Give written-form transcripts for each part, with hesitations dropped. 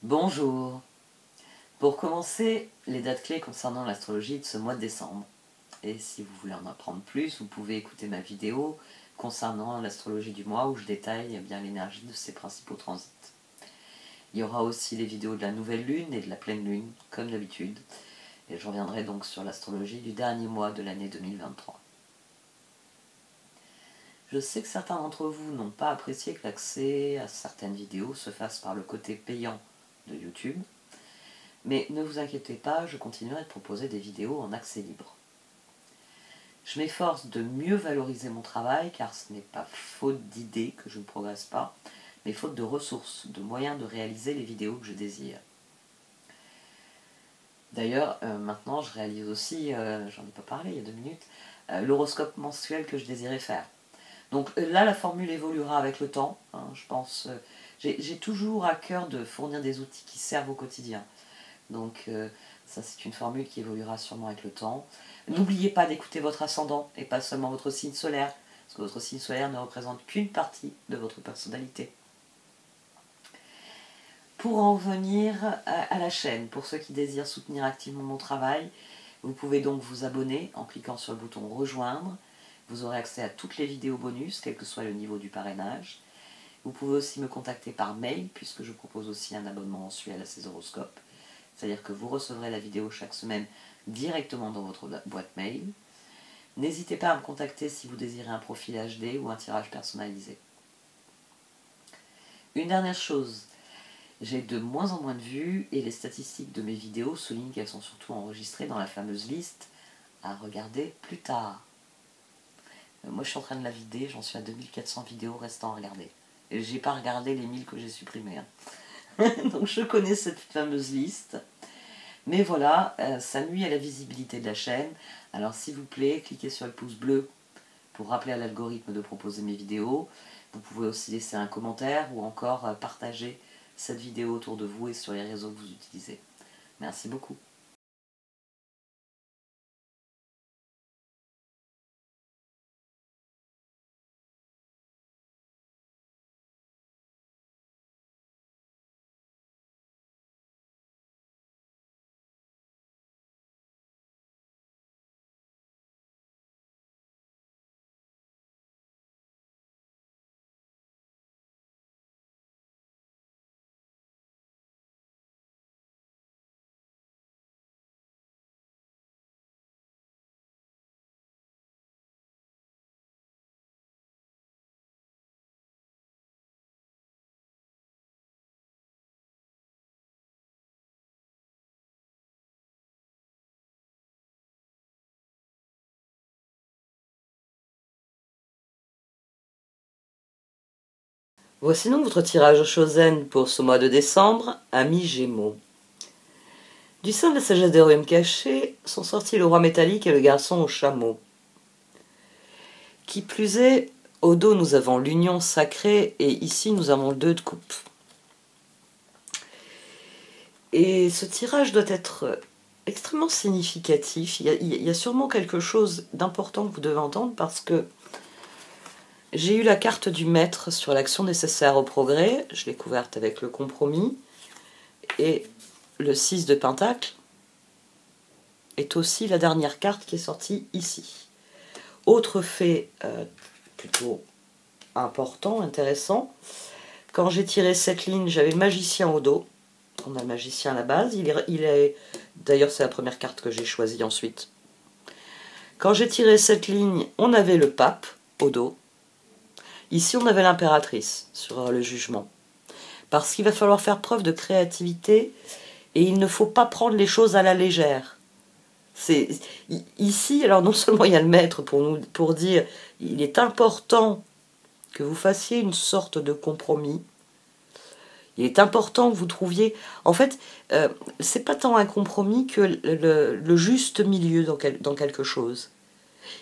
Bonjour. Pour commencer, les dates clés concernant l'astrologie de ce mois de décembre. Et si vous voulez en apprendre plus, vous pouvez écouter ma vidéo concernant l'astrologie du mois où je détaille bien l'énergie de ses principaux transits. Il y aura aussi les vidéos de la nouvelle lune et de la pleine lune, comme d'habitude. Et je reviendrai donc sur l'astrologie du dernier mois de l'année 2023. Je sais que certains d'entre vous n'ont pas apprécié que l'accès à certaines vidéos se fasse par le côté payant de YouTube. Mais ne vous inquiétez pas, je continuerai de proposer des vidéos en accès libre. Je m'efforce de mieux valoriser mon travail car ce n'est pas faute d'idées que je ne progresse pas, mais faute de ressources, de moyens de réaliser les vidéos que je désire. D'ailleurs, maintenant je réalise aussi, j'en ai pas parlé il y a 2 minutes, l'horoscope mensuel que je désirais faire. Donc là la formule évoluera avec le temps, hein, je pense. J'ai toujours à cœur de fournir des outils qui servent au quotidien. Donc ça c'est une formule qui évoluera sûrement avec le temps. N'oubliez pas d'écouter votre ascendant et pas seulement votre signe solaire, parce que votre signe solaire ne représente qu'une partie de votre personnalité. Pour en venir à la chaîne, pour ceux qui désirent soutenir activement mon travail, vous pouvez donc vous abonner en cliquant sur le bouton rejoindre. Vous aurez accès à toutes les vidéos bonus, quel que soit le niveau du parrainage. Vous pouvez aussi me contacter par mail, puisque je propose aussi un abonnement mensuel à ces horoscopes. C'est-à-dire que vous recevrez la vidéo chaque semaine directement dans votre boîte mail. N'hésitez pas à me contacter si vous désirez un profil HD ou un tirage personnalisé. Une dernière chose, j'ai de moins en moins de vues et les statistiques de mes vidéos soulignent qu'elles sont surtout enregistrées dans la fameuse liste à regarder plus tard. Moi je suis en train de la vider, j'en suis à 2400 vidéos restant à regarder. Et j'ai pas regardé les 1000 que j'ai supprimées. Donc je connais cette fameuse liste. Mais voilà, ça nuit à la visibilité de la chaîne. Alors s'il vous plaît, cliquez sur le pouce bleu pour rappeler à l'algorithme de proposer mes vidéos. Vous pouvez aussi laisser un commentaire ou encore partager cette vidéo autour de vous et sur les réseaux que vous utilisez. Merci beaucoup. Voici donc votre tirage Chosen pour ce mois de décembre, amis Gémeaux. Du sein de la sagesse des royaumes cachés sont sortis le roi métallique et le garçon au chameau. Qui plus est, au dos nous avons l'union sacrée et ici nous avons le 2 de coupe. Et ce tirage doit être extrêmement significatif. Il y a sûrement quelque chose d'important que vous devez entendre parce que j'ai eu la carte du maître sur l'action nécessaire au progrès. Je l'ai couverte avec le compromis. Et le 6 de Pentacle est aussi la dernière carte qui est sortie ici. Autre fait plutôt important, intéressant, quand j'ai tiré cette ligne, j'avais le magicien au dos. On a le magicien à la base. D'ailleurs, c'est la première carte que j'ai choisie ensuite. Quand j'ai tiré cette ligne, on avait le pape au dos. Ici, on avait l'impératrice sur le jugement. Parce qu'il va falloir faire preuve de créativité et il ne faut pas prendre les choses à la légère. Ici, alors non seulement il y a le maître pour dire il est important que vous fassiez une sorte de compromis. Il est important que vous trouviez... En fait, c'est pas tant un compromis que le juste milieu dans quelque chose.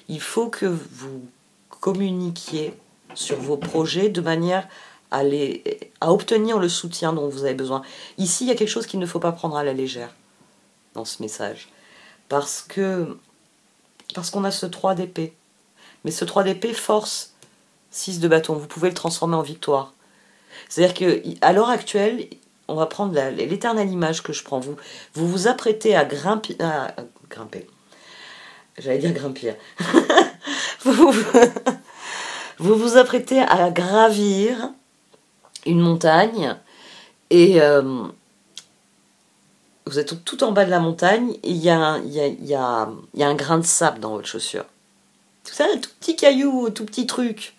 Il faut que vous communiquiez sur vos projets de manière à obtenir le soutien dont vous avez besoin. Ici, il y a quelque chose qu'il ne faut pas prendre à la légère dans ce message. Parce qu'on a ce 3 d'épée. Mais ce 3 d'épée force 6 de bâton. Vous pouvez le transformer en victoire. C'est-à-dire qu'à l'heure actuelle, on va prendre l'éternelle image que je prends. Vous vous apprêtez à grimper. J'allais dire grimper. vous, vous vous apprêtez à gravir une montagne et vous êtes tout en bas de la montagne et il y a un grain de sable dans votre chaussure. Tout ça, un tout petit caillou, un tout petit truc.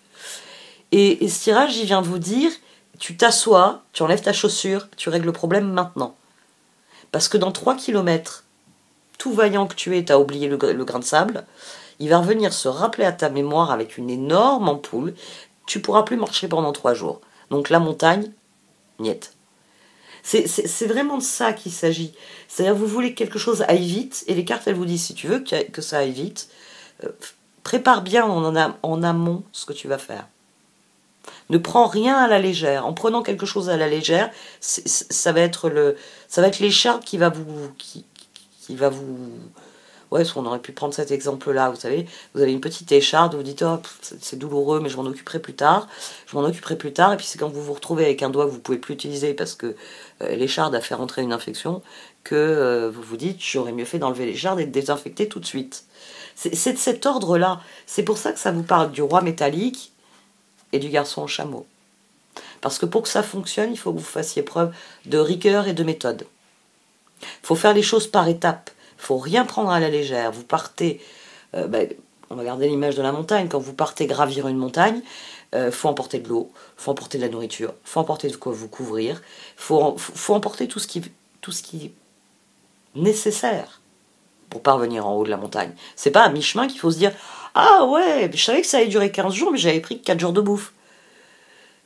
Et ce tirage, il vient vous dire, tu t'assois, tu enlèves ta chaussure, tu règles le problème maintenant. Parce que dans 3 kilomètres, tout vaillant que tu es, tu as oublié le grain de sable, il va revenir se rappeler à ta mémoire avec une énorme ampoule, tu pourras plus marcher pendant 3 jours. Donc la montagne, niette. C'est vraiment de ça qu'il s'agit. C'est-à-dire vous voulez que quelque chose aille vite, et les cartes, elles vous disent, si tu veux que ça aille vite, prépare bien en amont ce que tu vas faire. Ne prends rien à la légère. En prenant quelque chose à la légère, ça va être l'écharpe qui va vous... Ouais, on aurait pu prendre cet exemple-là, vous savez. Vous avez une petite écharpe, vous dites, oh, c'est douloureux, mais je m'en occuperai plus tard. Et puis c'est quand vous vous retrouvez avec un doigt que vous ne pouvez plus utiliser parce que l'écharpe a fait rentrer une infection, que vous vous dites, j'aurais mieux fait d'enlever l'écharpe et de désinfecter tout de suite. C'est de cet ordre-là. C'est pour ça que ça vous parle du roi métallique et du garçon au chameau. Parce que pour que ça fonctionne, il faut que vous fassiez preuve de rigueur et de méthode. Il faut faire les choses par étapes. Il ne faut rien prendre à la légère. Vous partez, on va garder l'image de la montagne, quand vous partez gravir une montagne, faut emporter de l'eau, faut emporter de la nourriture, faut emporter de quoi vous couvrir, faut emporter tout ce qui est nécessaire pour parvenir en haut de la montagne. C'est pas à mi-chemin qu'il faut se dire « Ah ouais, je savais que ça allait durer 15 jours, mais j'avais pris 4 jours de bouffe. »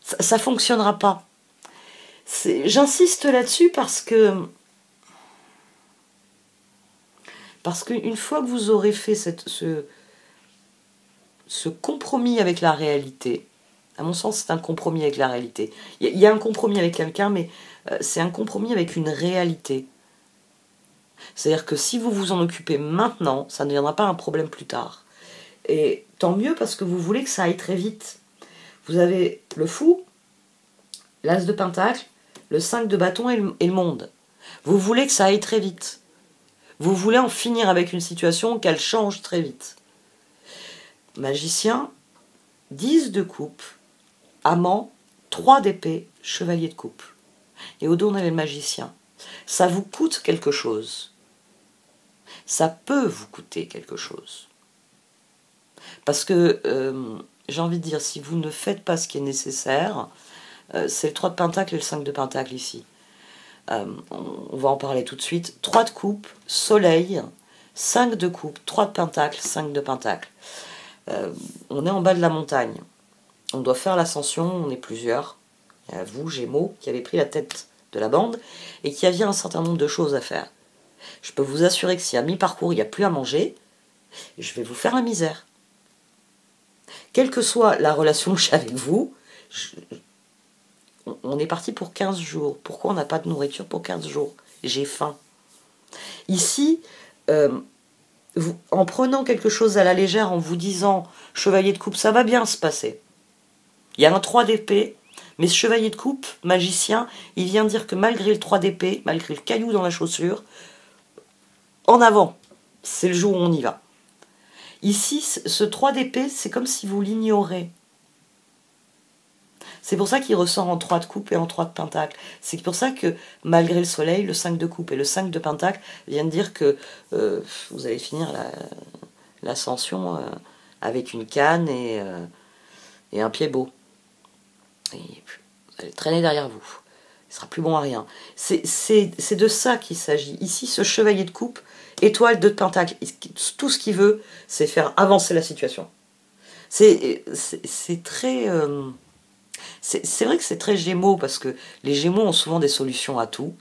Ça fonctionnera pas. J'insiste là-dessus parce qu'une fois que vous aurez fait ce compromis avec la réalité, à mon sens c'est un compromis avec la réalité. Il y a un compromis avec quelqu'un, mais c'est un compromis avec une réalité. C'est-à-dire que si vous vous en occupez maintenant, ça ne deviendra pas un problème plus tard. Et tant mieux parce que vous voulez que ça aille très vite. Vous avez le fou, l'as de pentacle, le 5 de bâton et le monde. Vous voulez que ça aille très vite. Vous voulez en finir avec une situation, qu'elle change très vite. Magicien, 10 de coupe, amant, 3 d'épée, chevalier de coupe. Et au dos, on avait le magicien. Ça vous coûte quelque chose. Ça peut vous coûter quelque chose. Parce que, j'ai envie de dire, si vous ne faites pas ce qui est nécessaire, c'est le 3 de pentacle et le 5 de pentacle ici. On va en parler tout de suite. 3 de coupe, soleil, 5 de coupe, 3 de pentacle, 5 de pentacle. On est en bas de la montagne. On doit faire l'ascension, on est plusieurs. Il y a vous, Gémeaux, qui avez pris la tête de la bande et qui aviez un certain nombre de choses à faire. Je peux vous assurer que si à mi-parcours, il n'y a plus à manger, je vais vous faire la misère. Quelle que soit la relation que j'ai avec vous, on est parti pour 15 jours. Pourquoi on n'a pas de nourriture pour 15 jours? J'ai faim. Ici, en prenant quelque chose à la légère, en vous disant « Chevalier de coupe, ça va bien se passer ». Il y a un 3 d'épée, mais ce chevalier de coupe, magicien, il vient dire que malgré le 3 d'épée, malgré le caillou dans la chaussure, en avant, c'est le jour où on y va. Ici, ce 3 d'épée, c'est comme si vous l'ignorez. C'est pour ça qu'il ressort en 3 de coupe et en 3 de pentacle. C'est pour ça que, malgré le soleil, le 5 de coupe et le 5 de pentacle viennent dire que vous allez finir l'ascension avec une canne et un pied beau. Et vous allez traîner derrière vous. Il ne sera plus bon à rien. C'est de ça qu'il s'agit. Ici, ce chevalier de coupe, étoile de pentacle, tout ce qu'il veut, c'est faire avancer la situation. C'est très... C'est vrai que c'est très Gémeaux, parce que les Gémeaux ont souvent des solutions à tout.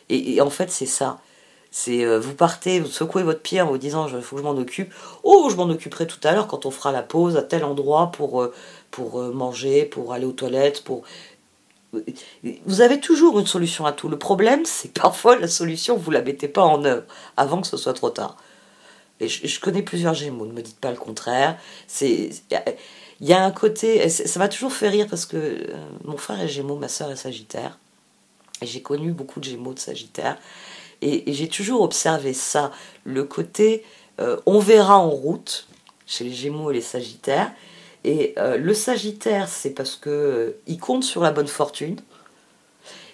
Et en fait, c'est ça. C'est vous partez, vous secouez votre pied en vous disant il faut que je m'en occupe. Oh, je m'en occuperai tout à l'heure quand on fera la pause à tel endroit pour manger, pour aller aux toilettes. Vous avez toujours une solution à tout. Le problème, c'est que parfois la solution, vous ne la mettez pas en œuvre avant que ce soit trop tard. Et je connais plusieurs Gémeaux, ne me dites pas le contraire. Il y a un côté, ça m'a toujours fait rire parce que mon frère est Gémeaux, ma sœur est Sagittaire. Et j'ai connu beaucoup de Gémeaux, de Sagittaire. Et j'ai toujours observé ça, le côté on verra en route, chez les Gémeaux et les Sagittaires. Et le Sagittaire, c'est parce que il compte sur la bonne fortune.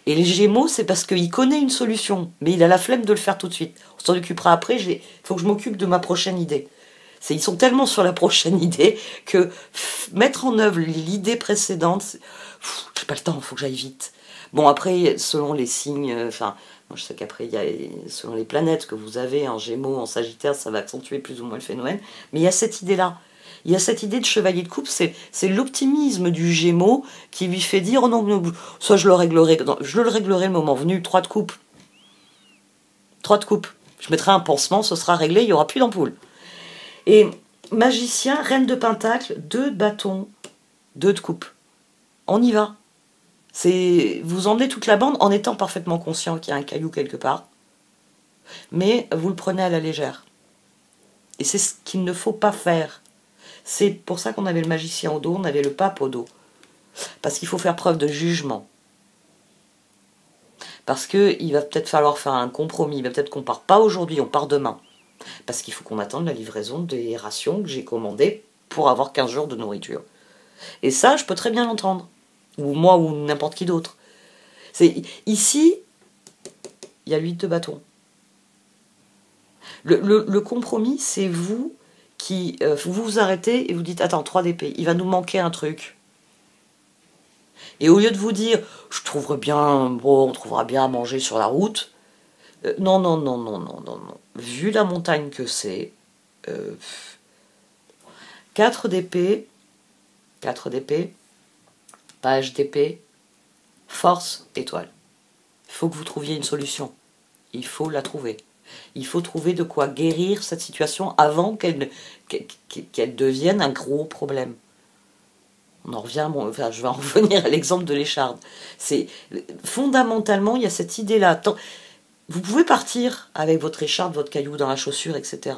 Et les Gémeaux, c'est parce qu'il connaît une solution, mais il a la flemme de le faire tout de suite. On s'en occupera après, il faut que je m'occupe de ma prochaine idée. Ils sont tellement sur la prochaine idée que mettre en œuvre l'idée précédente, j'ai pas le temps, il faut que j'aille vite. Bon, après, selon les signes, moi je sais qu'après, selon les planètes que vous avez en Gémeaux, en Sagittaire, ça va accentuer plus ou moins le phénomène. Mais il y a cette idée-là. Il y a cette idée de chevalier de coupe, c'est l'optimisme du Gémeaux qui lui fait dire, oh non, ça je le réglerai, le moment venu, 3 de coupe. 3 de coupe. Je mettrai un pansement, ce sera réglé, il n'y aura plus d'ampoule. Et magicien, reine de pentacle, 2 de bâton, 2 de coupe. On y va. Vous emmenez toute la bande en étant parfaitement conscient qu'il y a un caillou quelque part. Mais vous le prenez à la légère. Et c'est ce qu'il ne faut pas faire. C'est pour ça qu'on avait le magicien au dos, on avait le pape au dos. Parce qu'il faut faire preuve de jugement. Parce qu'il va peut-être falloir faire un compromis. Peut-être qu'on part pas aujourd'hui, on part demain. Parce qu'il faut qu'on attende la livraison des rations que j'ai commandées pour avoir 15 jours de nourriture. Et ça, je peux très bien l'entendre. Ou moi, ou n'importe qui d'autre. Ici, il y a 8 de bâton. Le compromis, c'est vous qui vous arrêtez et vous dites, attends, 3 d'épée, il va nous manquer un truc. Et au lieu de vous dire, je trouverai bien, bon, on trouvera bien à manger sur la route, non. Vu la montagne que c'est, 4 d'épée, page d'épée, force, étoile. Il faut que vous trouviez une solution. Il faut la trouver. Il faut trouver de quoi guérir cette situation avant qu'elle devienne un gros problème. On en revient, je vais en revenir à l'exemple de l'écharde. Fondamentalement, il y a cette idée-là. Vous pouvez partir avec votre écharde, votre caillou dans la chaussure, etc.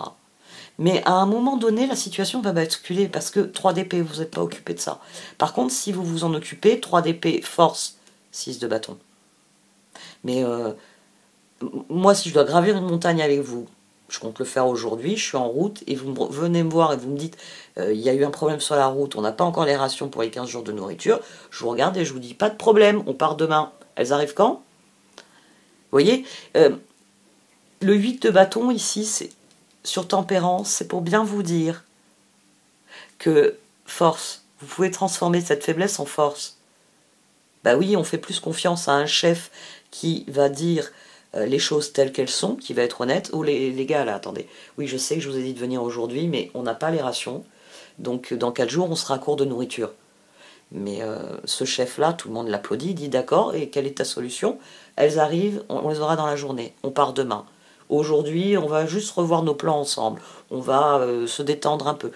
Mais à un moment donné, la situation va basculer parce que 3 d'épée, vous n'êtes pas occupé de ça. Par contre, si vous vous en occupez, 3 d'épée, force, 6 de bâton. Mais moi, si je dois gravir une montagne avec vous, je compte le faire aujourd'hui, je suis en route, et vous venez me voir et vous me dites, il y a eu un problème sur la route, on n'a pas encore les rations pour les 15 jours de nourriture, je vous regarde et je vous dis, pas de problème, on part demain. Elles arrivent quand? Vous voyez, le 8 de bâton ici, c'est sur tempérance, c'est pour bien vous dire que force, vous pouvez transformer cette faiblesse en force. Bah oui, on fait plus confiance à un chef qui va dire les choses telles qu'elles sont, qui va être honnête. Ou les gars, là, attendez. Oui, je sais que je vous ai dit de venir aujourd'hui, mais on n'a pas les rations. Donc, dans 4 jours, on sera à court de nourriture. Mais ce chef-là, tout le monde l'applaudit, dit d'accord, et quelle est ta solution? Elles arrivent, on les aura dans la journée. On part demain. Aujourd'hui, on va juste revoir nos plans ensemble. On va se détendre un peu.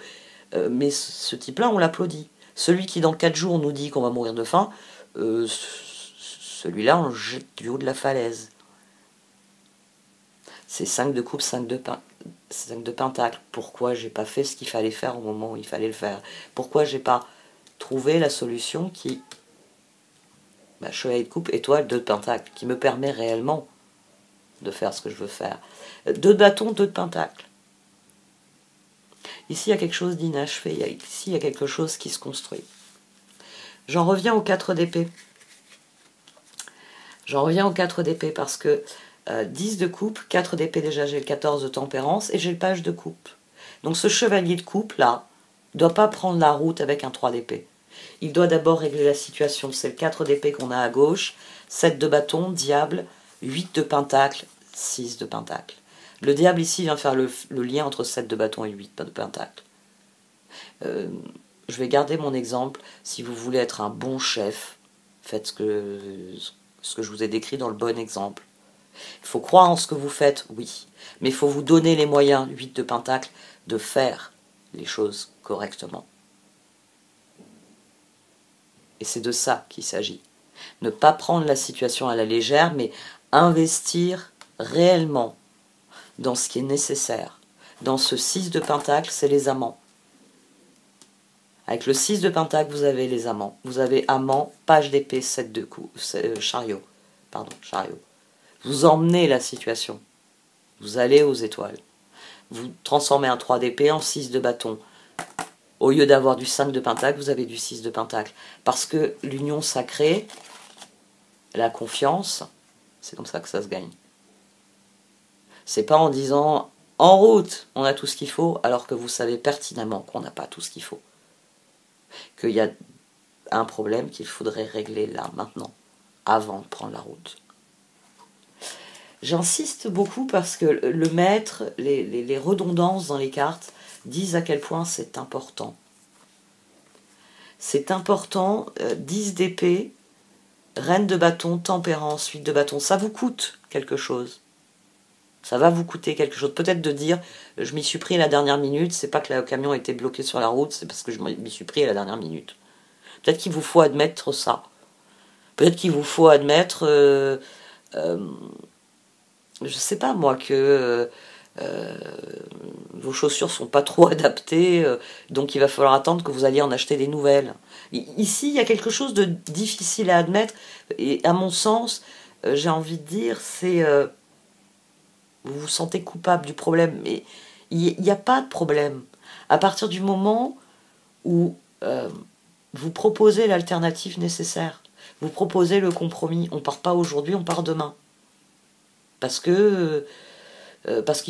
Mais ce type-là, on l'applaudit. Celui qui, dans 4 jours, nous dit qu'on va mourir de faim, celui-là, on le jette du haut de la falaise. C'est 5 de coupe, 5 de pentacle. Pourquoi j'ai pas fait ce qu'il fallait faire au moment où il fallait le faire? Pourquoi j'ai pas trouvé la solution qui... chevalier de coupe, étoile, 2 de pentacle, qui me permet réellement de faire ce que je veux faire. 2 de bâton, 2 de pentacle. Ici, il y a quelque chose d'inachevé. Ici, il y a quelque chose qui se construit. J'en reviens aux 4 d'épée. J'en reviens aux 4 d'épée parce que 10 de coupe, 4 d'épée déjà, j'ai le 14 de tempérance et j'ai le page de coupe. Donc ce chevalier de coupe, là, ne doit pas prendre la route avec un 3 d'épée. Il doit d'abord régler la situation. C'est le 4 d'épée qu'on a à gauche, 7 de bâton, diable, 8 de pentacle, 6 de pentacle. Le diable ici vient faire le lien entre 7 de bâton et 8 de pentacle. Je vais garder mon exemple. Si vous voulez être un bon chef, faites ce que je vous ai décrit dans le bon exemple. Il faut croire en ce que vous faites, oui. Mais il faut vous donner les moyens, 8 de pentacle, de faire les choses correctement. Et c'est de ça qu'il s'agit. Ne pas prendre la situation à la légère, mais investir réellement dans ce qui est nécessaire. Dans ce 6 de pentacle, c'est les amants. Avec le 6 de pentacle, vous avez les amants. Vous avez amant, page d'épée, 7 de chariot. pardon, chariot. Vous emmenez la situation. Vous allez aux étoiles. Vous transformez un 3 d'épée en 6 de bâton. Au lieu d'avoir du 5 de pentacle, vous avez du 6 de pentacle. Parce que l'union sacrée, la confiance, c'est comme ça que ça se gagne. C'est pas en disant en route, on a tout ce qu'il faut, alors que vous savez pertinemment qu'on n'a pas tout ce qu'il faut. Qu'il y a un problème qu'il faudrait régler là, maintenant, avant de prendre la route. J'insiste beaucoup parce que le maître, les redondances dans les cartes disent à quel point c'est important. C'est important, 10 d'épée, reine de bâton, tempérance, 8 de bâton, ça vous coûte quelque chose. Ça va vous coûter quelque chose. Peut-être de dire, je m'y suis pris à la dernière minute, c'est pas que le camion était bloqué sur la route, c'est parce que je m'y suis pris à la dernière minute. Peut-être qu'il vous faut admettre ça. Peut-être qu'il vous faut admettre, je sais pas moi, que vos chaussures sont pas trop adaptées, donc il va falloir attendre que vous alliez en acheter des nouvelles. Ici, il y a quelque chose de difficile à admettre, et à mon sens, j'ai envie de dire, c'est... vous vous sentez coupable du problème, mais il n'y a pas de problème. À partir du moment où vous proposez l'alternative nécessaire, vous proposez le compromis, on ne part pas aujourd'hui, on part demain. Parce qu'il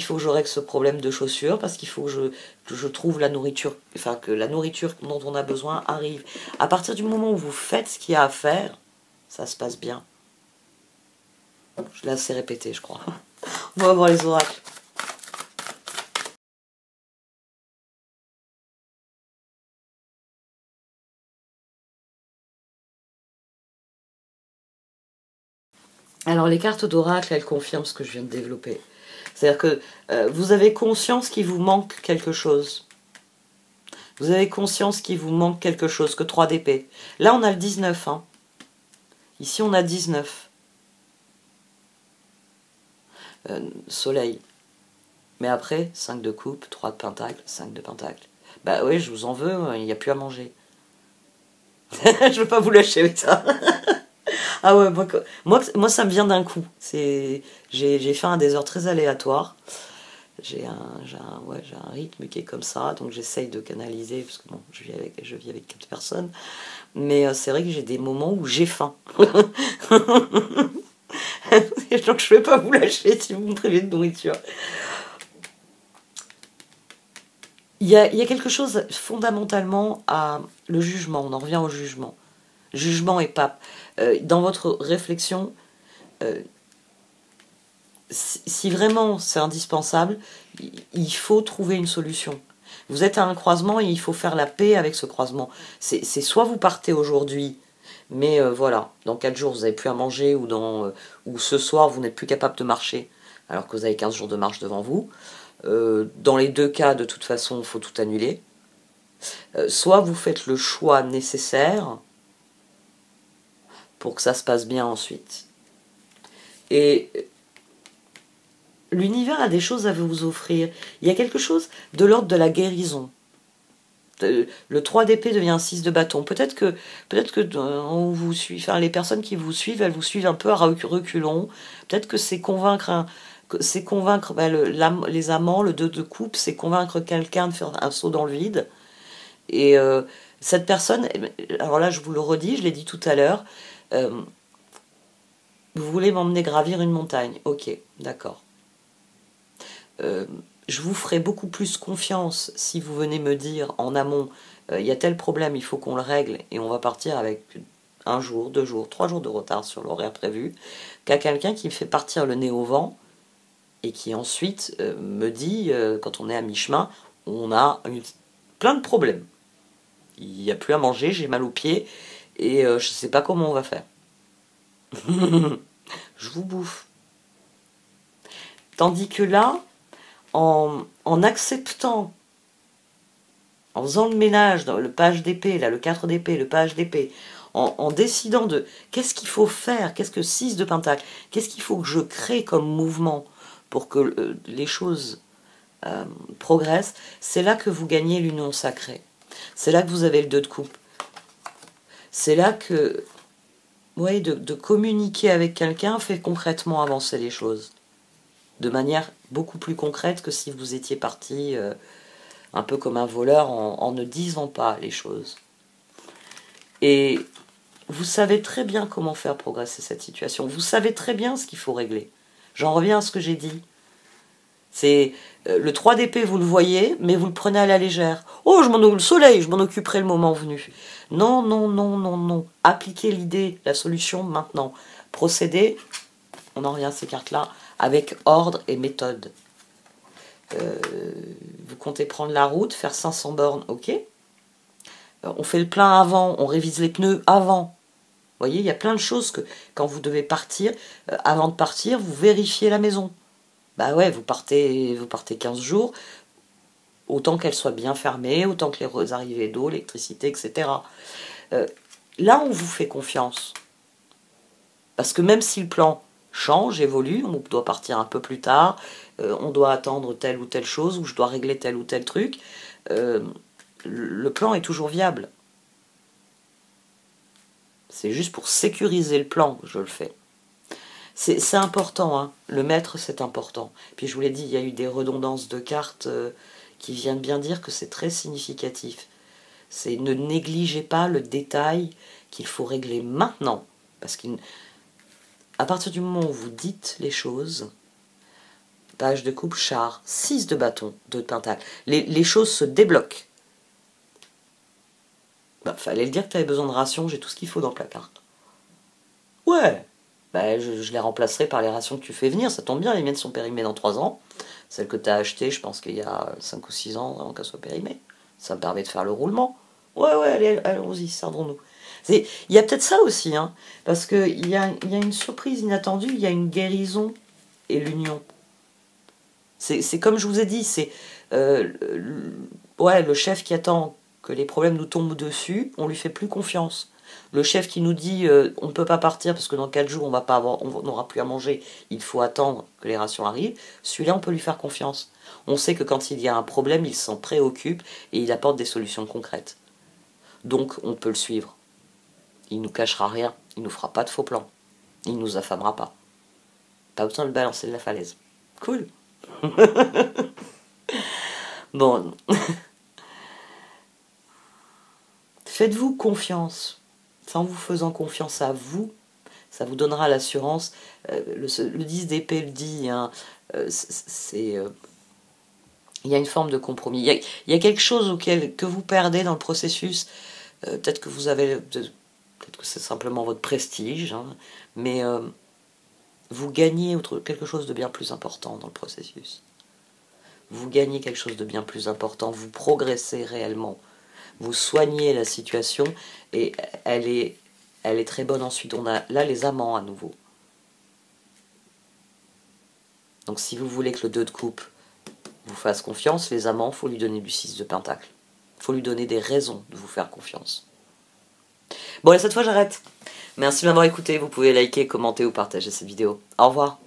faut que je règle ce problème de chaussures, parce qu'il faut que je trouve la nourriture, enfin que la nourriture dont on a besoin arrive. À partir du moment où vous faites ce qu'il y a à faire, ça se passe bien. Je l'ai assez répété, je crois. On va voir les oracles. Alors les cartes d'oracle, elles confirment ce que je viens de développer. C'est-à-dire que vous avez conscience qu'il vous manque quelque chose. Vous avez conscience qu'il vous manque quelque chose, que 3 d'épée. Là, on a le 19. Hein. Ici, on a 19. Soleil. Mais après, 5 de coupe, 3 de pentacle, 5 de pentacle. Bah oui, je vous en veux, il n'y a plus à manger. Je veux pas vous lâcher avec ça. Ah ouais, moi ça me vient d'un coup. J'ai fait un des heures très aléatoires. J'ai un rythme qui est comme ça, donc j'essaye de canaliser, parce que bon, je vis avec 4 personnes. Mais c'est vrai que j'ai des moments où j'ai faim. Donc je ne vais pas vous lâcher si vous me privez de nourriture. Il y a quelque chose fondamentalement à le jugement, on en revient au jugement. Jugement et pape. Dans votre réflexion, si vraiment c'est indispensable, il faut trouver une solution. Vous êtes à un croisement et il faut faire la paix avec ce croisement. C'est soit vous partez aujourd'hui, mais voilà, dans 4 jours vous n'avez plus à manger, ou ce soir vous n'êtes plus capable de marcher, alors que vous avez 15 jours de marche devant vous. Dans les deux cas, de toute façon, il faut tout annuler. Soit vous faites le choix nécessaire pour que ça se passe bien ensuite. Et l'univers a des choses à vous offrir. Il y a quelque chose de l'ordre de la guérison. Le 3 d'épée devient un 6 de bâton. Peut-être que on vous suit, enfin, les personnes qui vous suivent, elles vous suivent un peu à reculons. Peut-être que c'est convaincre les amants, le 2 de coupe, c'est convaincre quelqu'un de faire un saut dans le vide. Et cette personne, alors là je vous le redis, je l'ai dit tout à l'heure, vous voulez m'emmener gravir une montagne. Ok, d'accord. Je vous ferai beaucoup plus confiance si vous venez me dire en amont, il y a tel problème, il faut qu'on le règle, et on va partir avec 1 jour, 2 jours, 3 jours de retard sur l'horaire prévu, qu'à quelqu'un qui me fait partir le nez au vent, et qui ensuite me dit, quand on est à mi-chemin, on a plein de problèmes. Il n'y a plus à manger, j'ai mal aux pieds, et je ne sais pas comment on va faire. Je vous bouffe. Tandis que là, en acceptant, en faisant le ménage dans le page d'épée, là, le 4 d'épée, le page d'épée, en décidant de qu'est-ce qu'il faut faire, qu'est-ce que 6 de pentacle, qu'est-ce qu'il faut que je crée comme mouvement pour que les choses progressent, c'est là que vous gagnez l'union sacrée. C'est là que vous avez le 2 de coupe. C'est là que ouais, de communiquer avec quelqu'un fait concrètement avancer les choses. De manière beaucoup plus concrète que si vous étiez parti un peu comme un voleur en ne disant pas les choses. Et vous savez très bien comment faire progresser cette situation. Vous savez très bien ce qu'il faut régler. J'en reviens à ce que j'ai dit. C'est le 3 d'épée, vous le voyez, mais vous le prenez à la légère. Oh, le soleil, je m'en occuperai le moment venu. Non, non, non, non, non. Appliquez l'idée, la solution maintenant. Procédez, on en revient à ces cartes-là, avec ordre et méthode. Vous comptez prendre la route, faire 500 bornes, ok. On fait le plein avant, on révise les pneus avant. Vous voyez, il y a plein de choses que quand vous devez partir, avant de partir, vous vérifiez la maison. Bah ouais, vous partez 15 jours, autant qu'elle soit bien fermée, autant que les arrivées d'eau, l'électricité, etc. Là, on vous fait confiance. Parce que même si le plan change, évolue, on doit partir un peu plus tard, on doit attendre telle ou telle chose, ou je dois régler tel ou tel truc, le plan est toujours viable. C'est juste pour sécuriser le plan que je le fais. C'est important, hein. Le maître, c'est important. Puis je vous l'ai dit, il y a eu des redondances de cartes qui viennent bien dire que c'est très significatif. C'est ne négligez pas le détail qu'il faut régler maintenant. Parce qu'à partir du moment où vous dites les choses, page de coupe, char, 6 de bâton, 2 de pentacle, les choses se débloquent. Bah, fallait le dire que tu avais besoin de rations, j'ai tout ce qu'il faut dans le placard. Ouais, bah, je les remplacerai par les rations que tu fais venir, ça tombe bien, les miennes sont périmées dans 3 ans. Celles que tu as achetées, je pense qu'il y a 5 ou 6 ans avant qu'elles soient périmées. Ça me permet de faire le roulement. Ouais, allons-y, sardons-nous. Il y a peut-être ça aussi, hein, parce qu'il y a une surprise inattendue, il y a une guérison et l'union. C'est comme je vous ai dit, c'est le chef qui attend que les problèmes nous tombent dessus, on lui fait plus confiance. Le chef qui nous dit on ne peut pas partir parce que dans 4 jours on n'aura plus à manger, il faut attendre que les rations arrivent, celui-là on peut lui faire confiance. On sait que quand il y a un problème, il s'en préoccupe et il apporte des solutions concrètes. Donc on peut le suivre. Il ne nous cachera rien, il ne nous fera pas de faux plans, il ne nous affamera pas. Pas besoin de le balancer de la falaise. Cool. Bon. Faites-vous confiance. C'est en vous faisant confiance à vous, ça vous donnera l'assurance. Le 10 d'épée le dit, hein, il y a une forme de compromis. Il y a quelque chose que vous perdez dans le processus. Peut-être que peut-être que c'est simplement votre prestige, hein, mais vous gagnez quelque chose de bien plus important dans le processus. Vous gagnez quelque chose de bien plus important, vous progressez réellement. Vous soignez la situation et elle est très bonne ensuite. On a là les amants à nouveau. Donc si vous voulez que le 2 de coupe vous fasse confiance, les amants, il faut lui donner du 6 de pentacle. Il faut lui donner des raisons de vous faire confiance. Bon, et cette fois j'arrête. Merci de m'avoir écouté. Vous pouvez liker, commenter ou partager cette vidéo. Au revoir.